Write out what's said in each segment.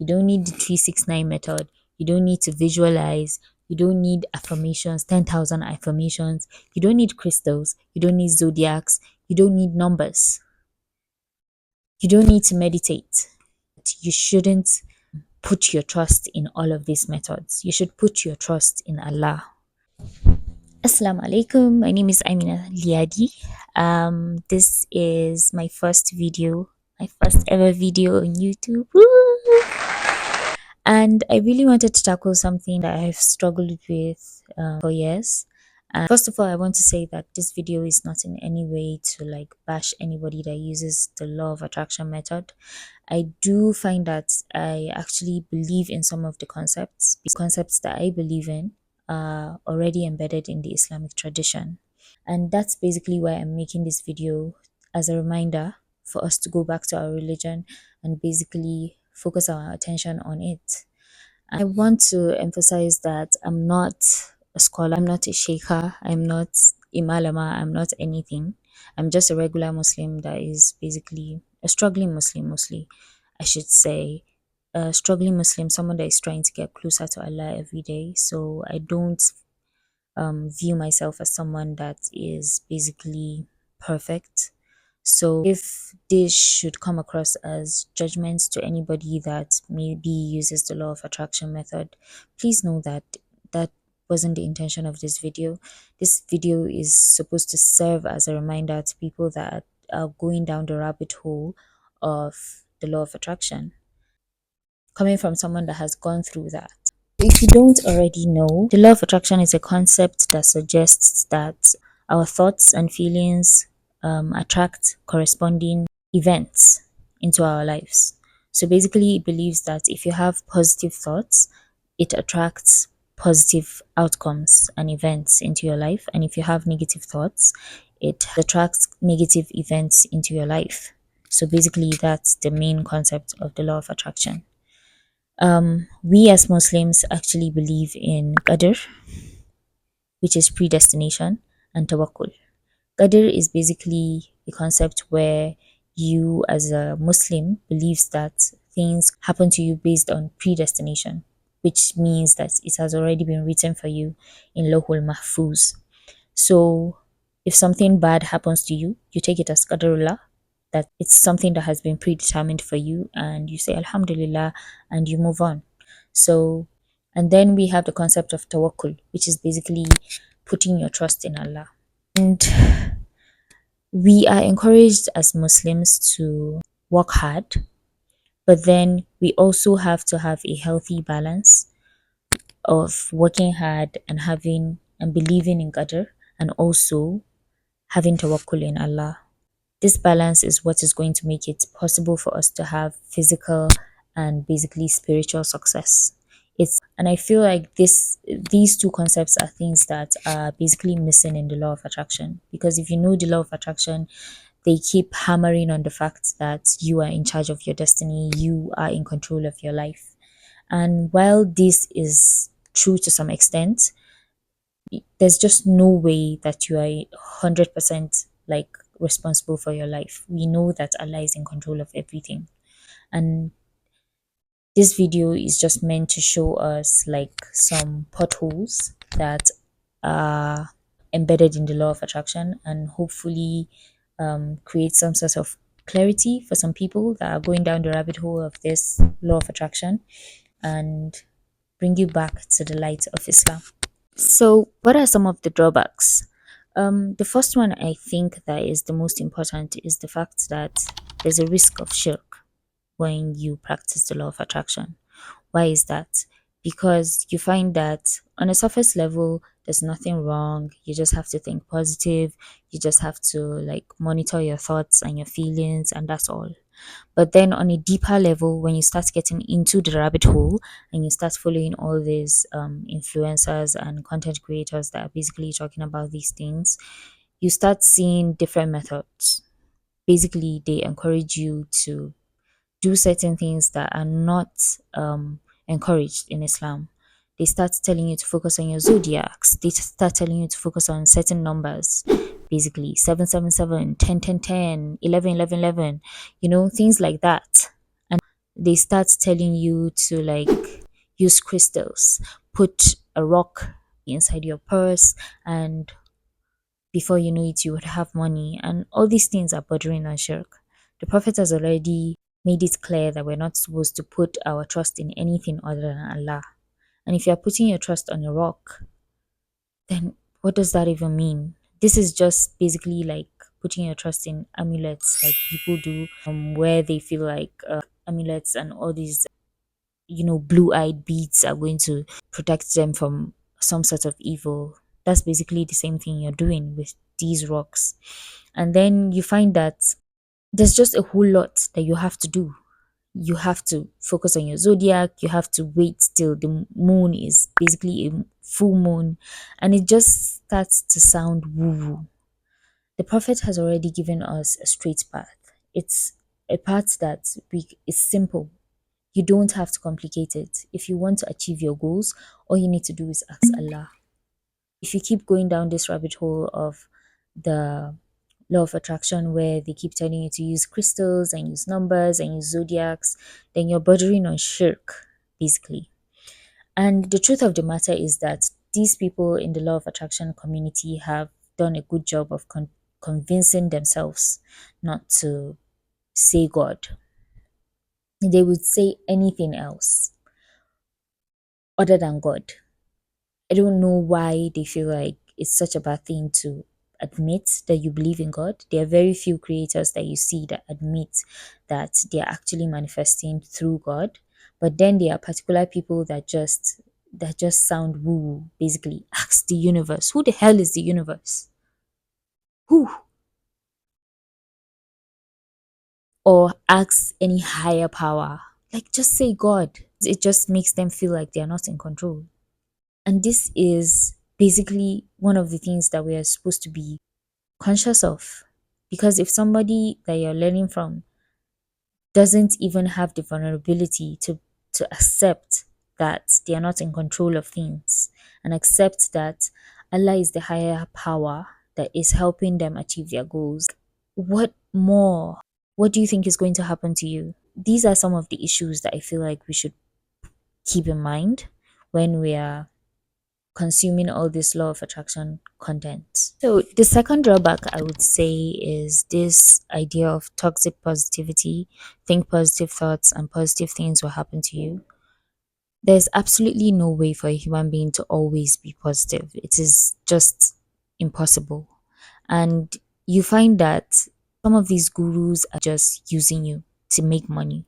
You don't need the 369 method. You don't need to visualize. You don't need affirmations, 10,000 affirmations. You don't need crystals. You don't need zodiacs. You don't need numbers. You don't need to meditate. You shouldn't put your trust in all of these methods. You should put your trust in Allah. Assalamu alaikum. My name is Amina Liadi. This is my first video, my first ever video on YouTube. Woo! And I really wanted to tackle something that I've struggled with for years. And first of all, I want to say that this video is not in any way to like bash anybody that uses the law of attraction method. I do find that I actually believe in some of the concepts that I believe in are already embedded in the Islamic tradition. And that's basically why I'm making this video, as a reminder for us to go back to our religion and basically focus our attention on it. I want to emphasize that I'm not a scholar, I'm not a sheikha, I'm not a malama, I'm not anything. I'm just a regular Muslim that is basically a struggling Muslim, mostly, I should say. A struggling Muslim, someone that is trying to get closer to Allah every day. So I don't view myself as someone that is basically perfect. So if this should come across as judgments to anybody that maybe uses the law of attraction method, please know that that wasn't the intention of this video. This video is supposed to serve as a reminder to people that are going down the rabbit hole of the law of attraction, coming from someone that has gone through that. If you don't already know, the law of attraction is a concept that suggests that our thoughts and feelings attract corresponding events into our lives. So basically, it believes that if you have positive thoughts, it attracts positive outcomes and events into your life. And if you have negative thoughts, it attracts negative events into your life. So basically, that's the main concept of the law of attraction. We as Muslims actually believe in Qadr, which is predestination, and Tawakkul. Qadr is basically a concept where you as a Muslim believes that things happen to you based on predestination, which means that it has already been written for you in Lawhul Mahfuz. So if something bad happens to you, you take it as Qadrullah, that it's something that has been predetermined for you, and you say Alhamdulillah and you move on. So, and then we have the concept of tawakkul, which is basically putting your trust in Allah. And we are encouraged as Muslims to work hard, but then we also have to have a healthy balance of working hard and having and believing in Qadr, and also having tawakkul in Allah. This balance is what is going to make it possible for us to have physical and basically spiritual success. And I feel like these two concepts are things that are basically missing in the law of attraction, because if you know the law of attraction, they keep hammering on the fact that you are in charge of your destiny, you are in control of your life. And while this is true to some extent, there's just no way that you are 100% like responsible for your life. We know that Allah is in control of everything, and this video is just meant to show us like some potholes that are embedded in the law of attraction, and hopefully create some sort of clarity for some people that are going down the rabbit hole of this law of attraction, and bring you back to the light of Islam. So what are some of the drawbacks? The first one I think that is the most important is the fact that there's a risk of shirk when you practice the law of attraction. Why is that? Because you find that on a surface level, there's nothing wrong. You just have to think positive. You just have to like monitor your thoughts and your feelings, and that's all. But then on a deeper level, when you start getting into the rabbit hole and you start following all these influencers and content creators that are basically talking about these things, you start seeing different methods. Basically, they encourage you to do certain things that are not encouraged in Islam. They start telling you to focus on your zodiacs. They start telling you to focus on certain numbers, basically 777, 10, 10, 10, 11, 11, 11, things like that. And they start telling you to like use crystals, put a rock inside your purse, and before you know it, you would have money. And all these things are bordering on shirk. The Prophet has already made it clear that we're not supposed to put our trust in anything other than Allah. And if you're putting your trust on a rock, then what does that even mean? This is just basically like putting your trust in amulets, like people do, where they feel like amulets and all these, blue-eyed beads are going to protect them from some sort of evil. That's basically the same thing you're doing with these rocks. And then you find that there's just a whole lot that you have to do. You have to focus on your zodiac. You have to wait till the moon is basically a full moon, and it just starts to sound woo woo. The Prophet has already given us a straight path. It's a path that is simple. You don't have to complicate it. If you want to achieve your goals, all you need to do is ask Allah. If you keep going down this rabbit hole of the law of attraction where they keep telling you to use crystals and use numbers and use zodiacs, then you're bordering on shirk, basically. And the truth of the matter is that these people in the law of attraction community have done a good job of convincing themselves not to say God. They would say anything else other than God. I don't know why they feel like it's such a bad thing to admit that you believe in God. There are very few creators that you see that admit that they are actually manifesting through God. But then there are particular people that just sound woo. Basically, ask the universe. Who the hell is the universe? Who? Or ask any higher power. Like just say God. It just makes them feel like they are not in control. And this is basically one of the things that we are supposed to be conscious of. Because if somebody that you're learning from doesn't even have the vulnerability to accept that they are not in control of things and accept that Allah is the higher power that is helping them achieve their goals, what more? What do you think is going to happen to you? These are some of the issues that I feel like we should keep in mind when we are consuming all this law of attraction content. So, the second drawback I would say is this idea of toxic positivity. Think positive thoughts and positive things will happen to you. There's absolutely no way for a human being to always be positive. It is just impossible. And you find that some of these gurus are just using you to make money,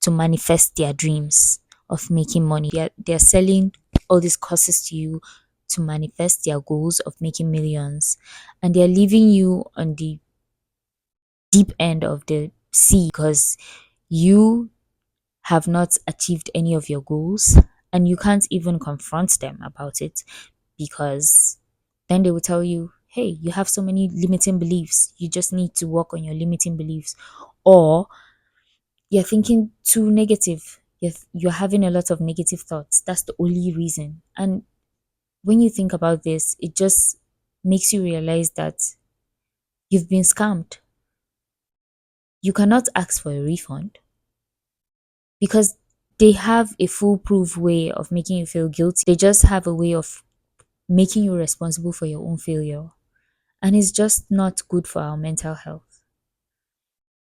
to manifest their dreams of making money. They're selling all these courses to you to manifest their goals of making millions. And they're leaving you on the deep end of the sea because you have not achieved any of your goals and you can't even confront them about it because then they will tell you, hey, you have so many limiting beliefs. You just need to work on your limiting beliefs. Or you're thinking too negative. You're having a lot of negative thoughts. That's the only reason. And when you think about this, it just makes you realize that you've been scammed. You cannot ask for a refund because they have a foolproof way of making you feel guilty. They just have a way of making you responsible for your own failure. And it's just not good for our mental health.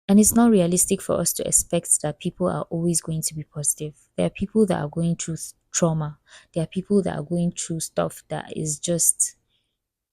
And it's not realistic for us to expect that people are always going to be positive. There are people that are going through trauma. There are people that are going through stuff that is just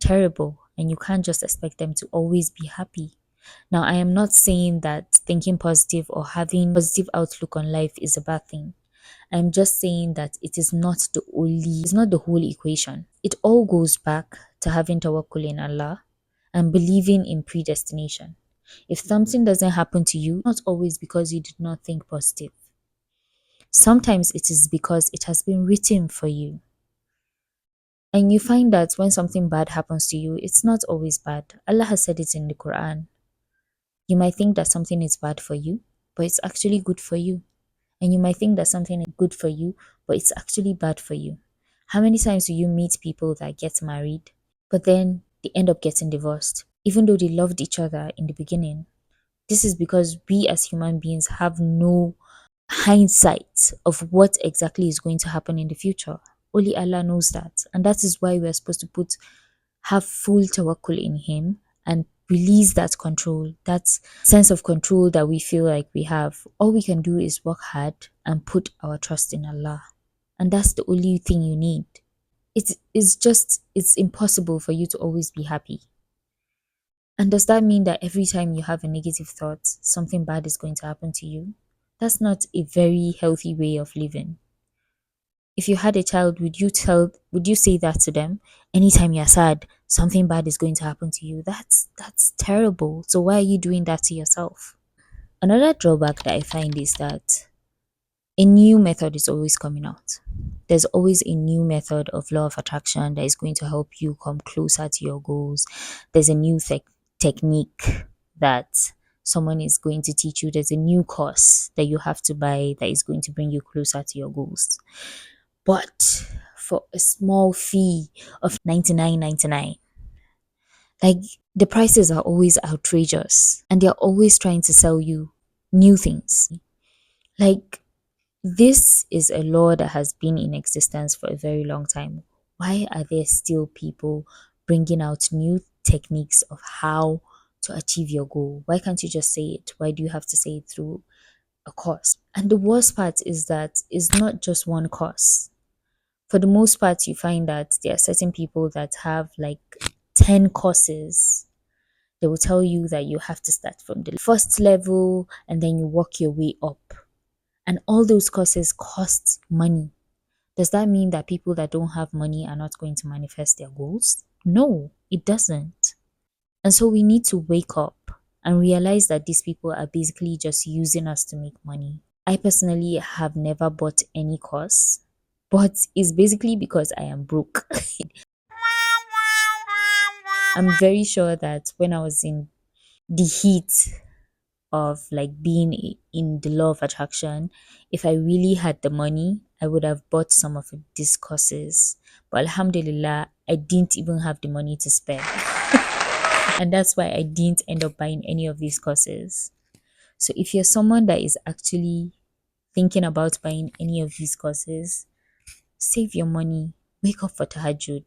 terrible. And you can't just expect them to always be happy. Now, I am not saying that thinking positive or having positive outlook on life is a bad thing. I'm just saying that it's not the whole equation. It all goes back to having tawakkul in Allah and believing in predestination. If something doesn't happen to you, not always because you did not think positive. Sometimes it is because it has been written for you. And you find that when something bad happens to you, it's not always bad. Allah has said it in the Quran. You might think that something is bad for you, but it's actually good for you. And you might think that something is good for you, but it's actually bad for you. How many times do you meet people that get married, but then they end up getting divorced, even though they loved each other in the beginning? This is because we as human beings have no hindsight of what exactly is going to happen in the future. Only Allah knows that. And that is why we are supposed to have full tawakkul in Him and release that control, that sense of control that we feel like we have. All we can do is work hard and put our trust in Allah. And that's the only thing you need. It's impossible for you to always be happy. And does that mean that every time you have a negative thought, something bad is going to happen to you? That's not a very healthy way of living. If you had a child, would you say that to them? Anytime you're sad, something bad is going to happen to you. That's terrible. So why are you doing that to yourself? Another drawback that I find is that a new method is always coming out. There's always a new method of law of attraction that is going to help you come closer to your goals. There's a new technique that someone is going to teach you. There's a new course that you have to buy that is going to bring you closer to your goals. But for a small fee of 99.99, like, the prices are always outrageous and they're always trying to sell you new things. Like, this is a law that has been in existence for a very long time. Why are there still people bringing out new techniques of how to achieve your goal? Why can't you just say it? Why do you have to say it through a course? And the worst part is that it's not just one course. For the most part, you find that there are certain people that have like 10 courses. They will tell you that you have to start from the first level and then you work your way up. And all those courses cost money. Does that mean that people that don't have money are not going to manifest their goals? No, it doesn't. And so we need to wake up and realize that these people are basically just using us to make money. I personally have never bought any course, but it's basically because I am broke. I'm very sure that when I was in the heat of like being in the law of attraction, if I really had the money, I would have bought some of these courses. But Alhamdulillah, I didn't even have the money to spare. And that's why I didn't end up buying any of these courses. So if you're someone that is actually thinking about buying any of these courses, save your money, wake up for tahajjud.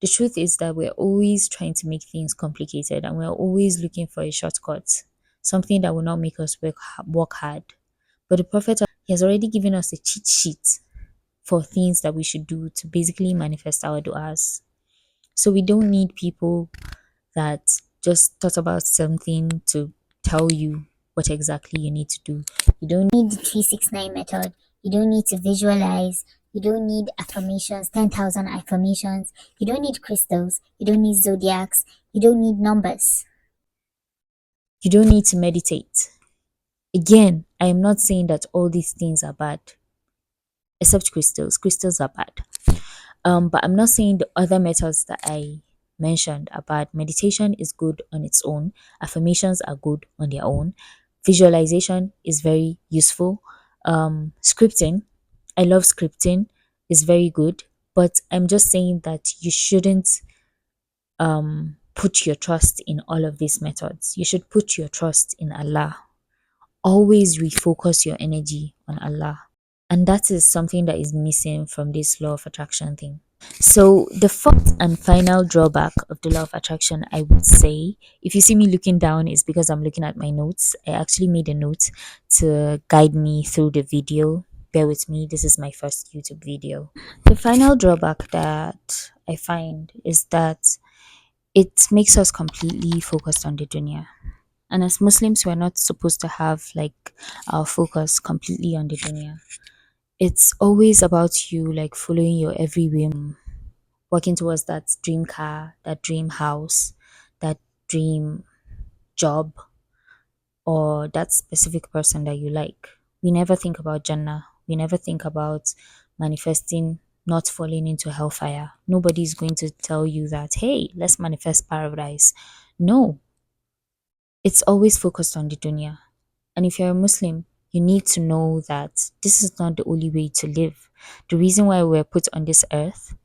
The truth is that we're always trying to make things complicated and we're always looking for a shortcut, something that will not make us work hard. But the Prophet, he has already given us a cheat sheet for things that we should do to basically manifest our du'as. So we don't need people that just thought about something to tell you what exactly you need to do. You don't need the 369 method. You don't need to visualize. You don't need affirmations, 10,000 affirmations. You don't need crystals. You don't need zodiacs. You don't need numbers. You don't need to meditate. Again, I am not saying that all these things are bad, except crystals. Crystals are bad. But I'm not saying the other methods that I mentioned are bad. Meditation is good on its own. Affirmations are good on their own. Visualization is very useful. Scripting, I love scripting, is very good. But I'm just saying that you shouldn't put your trust in all of these methods. You should put your trust in Allah. Always refocus your energy on Allah. And that is something that is missing from this law of attraction thing. So, the fourth and final drawback of the law of attraction, I would say, if you see me looking down, is because I'm looking at my notes. I actually made a note to guide me through the video. Bear with me, this is my first YouTube video. The final drawback that I find is that it makes us completely focused on the dunya. And as Muslims, we're not supposed to have like our focus completely on the dunya. It's always about you like following your every whim, working towards that dream car, that dream house, that dream job, or that specific person that you like. We never think about Jannah. We never think about manifesting not falling into hellfire. Nobody's going to tell you that, hey, let's manifest paradise. No, it's always focused on the dunya. And if you're a Muslim, you need to know that this is not the only way to live. The reason why we're put on this earth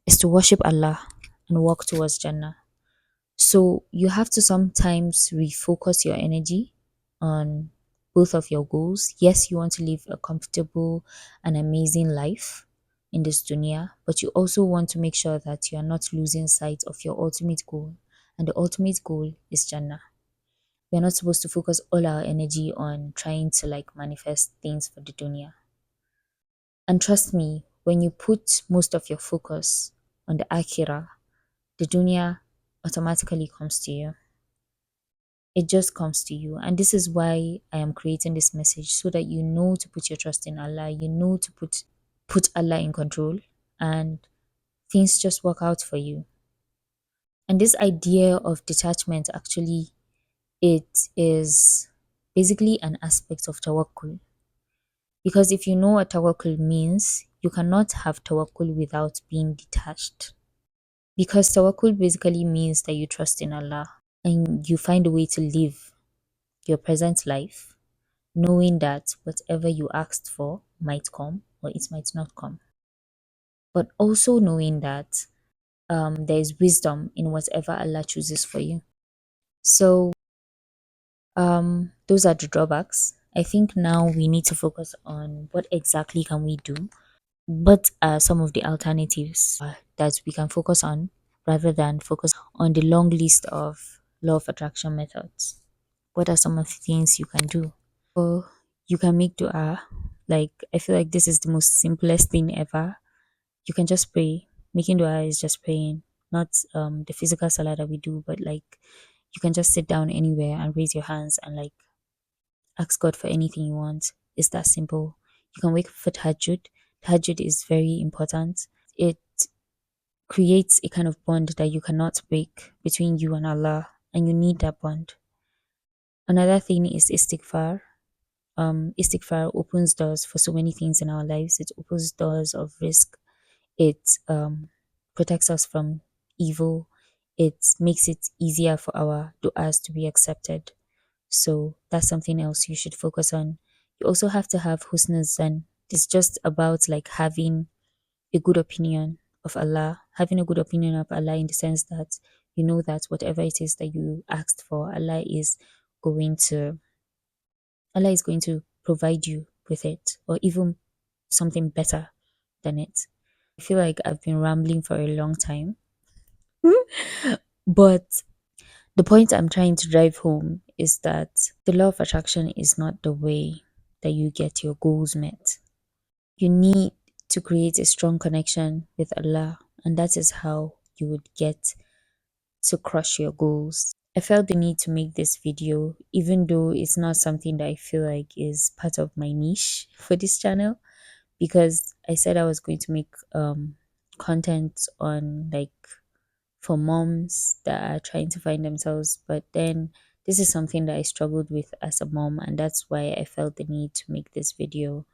is to worship Allah and walk towards Jannah. So you have to sometimes refocus your energy on both of your goals. Yes, you want to live a comfortable and amazing life in this dunya, but you also want to make sure that you are not losing sight of your ultimate goal. And the ultimate goal is Jannah. We're not supposed to focus all our energy on trying to like manifest things for the dunya. And trust me, when you put most of your focus on the akhirah, the dunya automatically comes to you. It just comes to you. And this is why I am creating this message, so that you know to put your trust in Allah, you know to put Allah in control, and things just work out for you. And this idea of detachment, actually, it is basically an aspect of tawakkul. Because if you know what tawakkul means, you cannot have tawakkul without being detached. Because tawakkul basically means that you trust in Allah and you find a way to live your present life, knowing that whatever you asked for might come or it might not come. But also knowing that there is wisdom in whatever Allah chooses for you. So those are the drawbacks. I think now we need to focus on what exactly can we do. What are some of the alternatives that we can focus on rather than focus on the long list of law of attraction methods? What are some of the things you can do? So you can make dua. Like, I feel like this is the most simplest thing ever. You can just pray. Making dua is just praying, not the physical salah that we do, but like you can just sit down anywhere and raise your hands and like ask God for anything you want. It's that simple. You can wake up for tahajjud. Tahajjud is very important. It creates a kind of bond that you cannot break between you and Allah, and you need that bond. Another thing is istighfar. Istighfar opens doors for so many things in our lives. It opens doors of risk. It protects us from evil. It makes it easier for our du'as to be accepted. So that's something else you should focus on. You also have to have husnul zan. It's just about like having a good opinion of Allah, having a good opinion of Allah in the sense that you know that whatever it is that you asked for, going to Allah is going to provide you with it, or even something better than it. I feel like I've been rambling for a long time, but the point I'm trying to drive home is that the law of attraction is not the way that you get your goals met. You need to create a strong connection with Allah, and that is how you would get to crush your goals. I felt the need to make this video, even though it's not something that I feel like is part of my niche for this channel, because I said I was going to make content on like for moms that are trying to find themselves, but then this is something that I struggled with as a mom, and that's why I felt the need to make this video.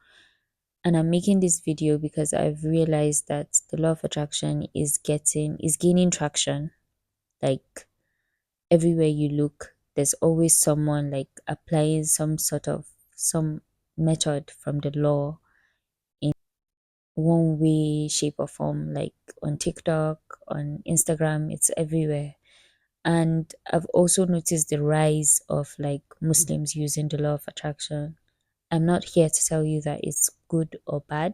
And I'm making this video because I've realized that the law of attraction is gaining traction. Like everywhere you look, there's always someone like applying some method from the law in one way, shape, or form, like on TikTok, on Instagram, it's everywhere. And I've also noticed the rise of like Muslims using the law of attraction. I'm not here to tell you that it's good or bad.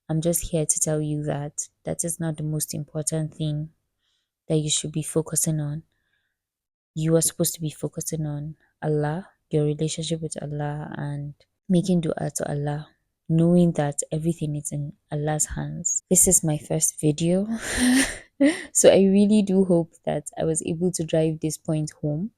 I'm just here to tell you that that is not the most important thing that you should be focusing on. You are supposed to be focusing on Allah, your relationship with Allah, and making dua to Allah, knowing that everything is in Allah's hands. This is my first video. So I really do hope that I was able to drive this point home.